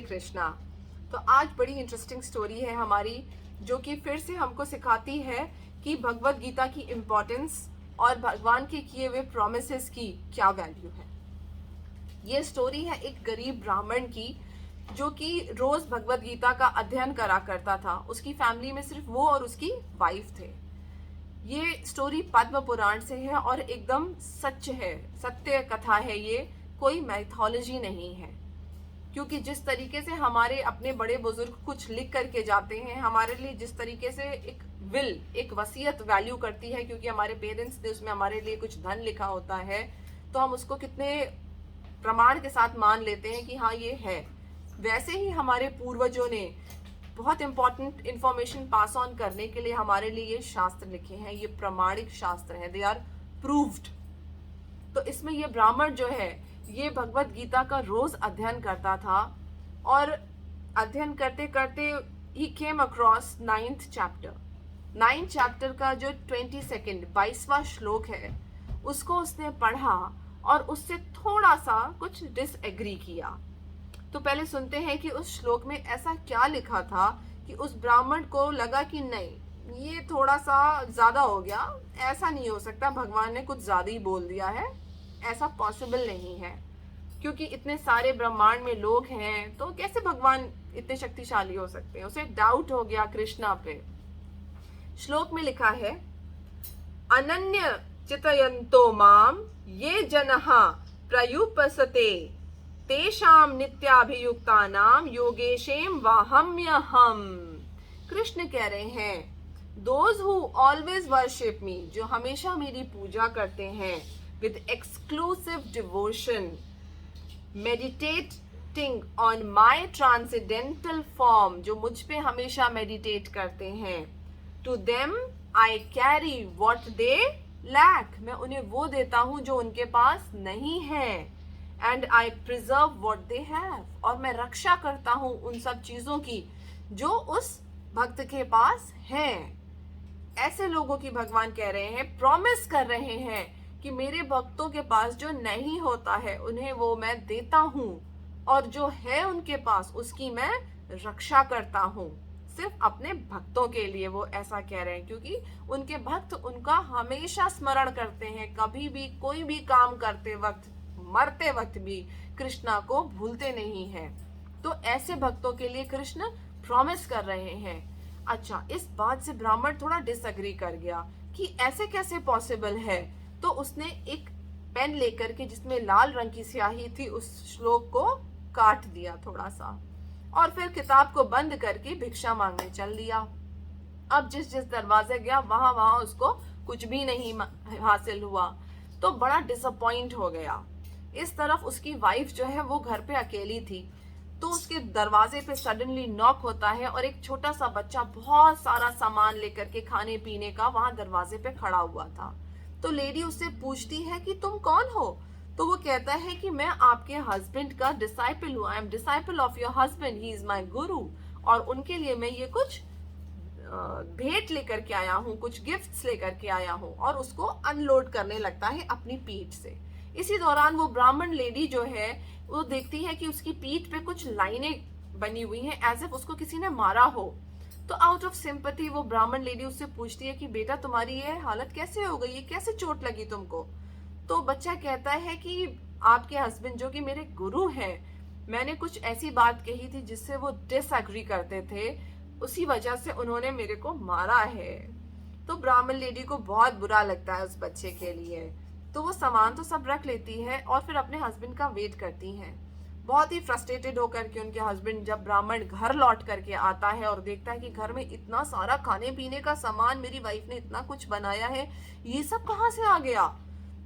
कृष्णा। तो आज बड़ी इंटरेस्टिंग स्टोरी है हमारी, जो कि फिर से हमको सिखाती है कि भगवत गीता की इम्पोर्टेंस और भगवान के किए हुए प्रोमिसेस की क्या वैल्यू है। ये स्टोरी है एक गरीब ब्राह्मण की, जो कि रोज भगवत गीता का अध्ययन करा करता था। उसकी फैमिली में सिर्फ वो और उसकी वाइफ थे। ये स्टोरी पद्म पुराण से है और एकदम सच है, सत्य कथा है ये, कोई मैथोलॉजी नहीं है। क्योंकि जिस तरीके से हमारे अपने बड़े बुजुर्ग कुछ लिख करके जाते हैं, हमारे लिए जिस तरीके से एक विल, एक वसीयत वैल्यू करती है, क्योंकि हमारे पेरेंट्स ने उसमें हमारे लिए कुछ धन लिखा होता है, तो हम उसको कितने प्रमाण के साथ मान लेते हैं कि हाँ ये है। वैसे ही हमारे पूर्वजों ने बहुत इंपॉर्टेंट इंफॉर्मेशन पास ऑन करने के लिए हमारे लिए ये शास्त्र लिखे हैं। ये प्रमाणिक शास्त्र हैं, दे आर प्रूव्ड। तो इसमें ये ब्राह्मण जो है, ये भगवत गीता का रोज अध्ययन करता था, और अध्ययन करते करते ही came across 9th chapter. 9th chapter का जो 22वां श्लोक है, उसको उसने पढ़ा और उससे थोड़ा सा कुछ डिसएग्री किया। तो पहले सुनते हैं कि उस श्लोक में ऐसा क्या लिखा था कि उस ब्राह्मण को लगा कि नहीं, ये थोड़ा सा ज्यादा हो गया, ऐसा नहीं हो सकता, भगवान ने कुछ ज्यादा ही बोल दिया है, ऐसा पॉसिबल नहीं है। क्योंकि इतने सारे ब्रह्मांड में लोग हैं, तो कैसे भगवान इतने शक्तिशाली हो सकते हैं। उसे डाउट हो गया कृष्णा पे। श्लोक में लिखा है, अनन्य चितयन्तो माम ये जनः प्रयुपसते तेषाम नित्याभियुक्तानाम योगेशेम वाहम्यहम। कृष्ण कह रहे हैं, those who always worship me, जो हमेशा मेरी पूजा करते हैं with exclusive devotion, meditating on my transcendental form, जो मुझ पे हमेशा मेडिटेट करते हैं, to them I carry what they lack, मैं उन्हें वो देता हूँ जो उनके पास नहीं है, and I preserve what they have, और मैं रक्षा करता हूँ उन सब चीजों की जो उस भक्त के पास है। ऐसे लोगों की भगवान कह रहे हैं, प्रॉमिस कर रहे हैं कि मेरे भक्तों के पास जो नहीं होता है उन्हें वो मैं देता हूँ, और जो है उनके पास उसकी मैं रक्षा करता हूँ, सिर्फ अपने भक्तों के लिए वो ऐसा कह रहे हैं। क्योंकि उनके भक्त उनका हमेशा स्मरण करते हैं, कभी भी कोई भी काम करते वक्त, मरते वक्त भी कृष्णा को भूलते नहीं हैं। तो ऐसे भक्तों के लिए कृष्ण प्रॉमिस कर रहे हैं। अच्छा, इस बात से ब्राह्मण थोड़ा डिसएग्री कर गया कि ऐसे कैसे पॉसिबल है। तो उसने एक पेन लेकर के, जिसमें लाल रंग की स्याही थी, उस श्लोक को काट दिया थोड़ा सा, और फिर किताब को बंद करके भिक्षा मांगने चल दिया। अब जिस जिस दरवाजे गया, वहां वहां उसको कुछ भी नहीं हासिल हुआ, तो बड़ा डिसअपॉइंट हो गया। इस तरफ उसकी वाइफ जो है वो घर पे अकेली थी, तो उसके दरवाजे पे सडनली नॉक होता है, और एक छोटा सा बच्चा बहुत सारा सामान लेकर के, खाने पीने का, वहां दरवाजे पे खड़ा हुआ था। तो लेडी उससे पूछती है कि तुम कौन हो। तो वो कहता है कि मैं आपके हस्बैंड का डिसाइपल हूँ, I am disciple of your husband, he is my गुरु, और उनके लिए मैं ये कुछ भेंट लेकर के आया हूँ, कुछ गिफ्ट्स लेकर के आया हूँ, और उसको अनलोड करने लगता है अपनी पीठ से। इसी दौरान वो ब्राह्मण लेडी जो है, वो देखती है कि उसकी पीठ पे कुछ लाइनें बनी हुई हैं, एज इफ उसको किसी ने मारा हो। तो आउट ऑफ सिंपैथी वो ब्राह्मण लेडी उससे पूछती है कि बेटा, तुम्हारी ये हालत कैसे हो गई, ये कैसे चोट लगी तुमको। तो बच्चा कहता है कि आपके हस्बैंड, जो कि मेरे गुरु हैं, मैंने कुछ ऐसी बात कही थी जिससे वो डिसएग्री करते थे, उसी वजह से उन्होंने मेरे को मारा है। तो ब्राह्मण लेडी को बहुत बुरा लगता है उस बच्चे के लिए, तो वो सामान तो सब रख लेती है और फिर अपने हस्बैंड का वेट करती हैं। बहुत ही फ्रस्ट्रेटेड होकर के उनके हस्बैंड, जब ब्राह्मण घर लौट करके आता है और देखता है कि घर में इतना सारा खाने पीने का सामान, मेरी वाइफ ने इतना कुछ बनाया है, ये सब कहाँ से आ गया।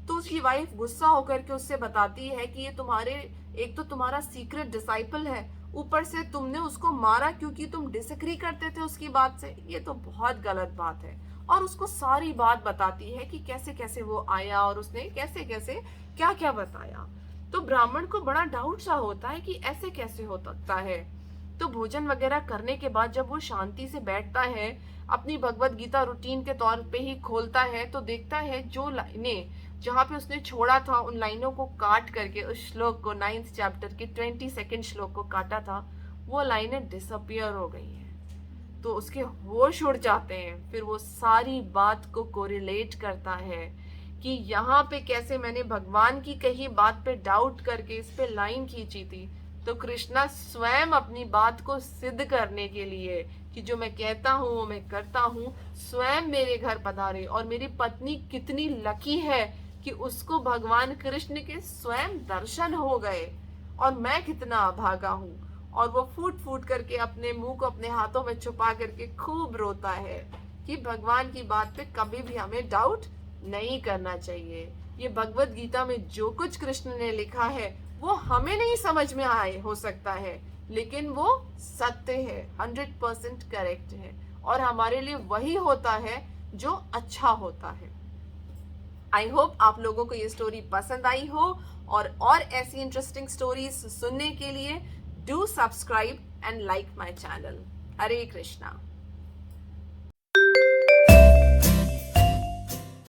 तो उसकी वाइफ गुस्सा होकर के उससे बताती है कि ये तुम्हारे, एक तो तुम्हारा सीक्रेट डिसाइपल है, ऊपर से तुमने उसको मारा क्योंकि तुम डिसएग्री करते थे उसकी बात से, ये तो बहुत गलत बात है। और उसको सारी बात बताती है कि कैसे कैसे वो आया और उसने कैसे कैसे क्या क्या बताया। तो ब्राह्मण को बड़ा डाउट सा होता है कि ऐसे कैसे हो सकता है। तो भोजन वगैरह करने के बाद जब वो शांति से बैठता है, अपनी भगवत गीता रूटीन के तौर पे ही खोलता है, तो देखता है जो लाइनें जहाँ पे उसने छोड़ा था, उन लाइनों को काट करके, उस श्लोक को, 9th चैप्टर के 22nd श्लोक को काटा था, वो लाइनें डिसअपियर हो गई हैं। तो उसके होश उड़ जाते हैं। फिर वो सारी बात को कोरिलेट करता है कि यहाँ पे कैसे मैंने भगवान की कही बात पे डाउट करके इस पे लाइन खींची थी। तो कृष्णा स्वयं अपनी बात को सिद्ध करने के लिए कि जो मैं कहता हूँ वो मैं करता हूँ, स्वयं मेरे घर पधारे। और मेरी पत्नी कितनी लकी है कि उसको भगवान कृष्ण के स्वयं दर्शन हो गए, और मैं कितना अभागा हूँ। और वो फूट फूट करके अपने मुंह को अपने हाथों में छुपा करके खूब रोता है कि भगवान की बात पे कभी भी हमें डाउट नहीं करना चाहिए। ये भगवत गीता में जो कुछ कृष्ण ने लिखा है वो हमें नहीं समझ में आए हो सकता है, लेकिन वो सत्य है, 100% करेक्ट है, और हमारे लिए वही होता है जो अच्छा होता है। आई होप आप लोगों को ये स्टोरी पसंद आई हो, और ऐसी इंटरेस्टिंग स्टोरीज सुनने के लिए do subscribe and like my channel. Hare Krishna.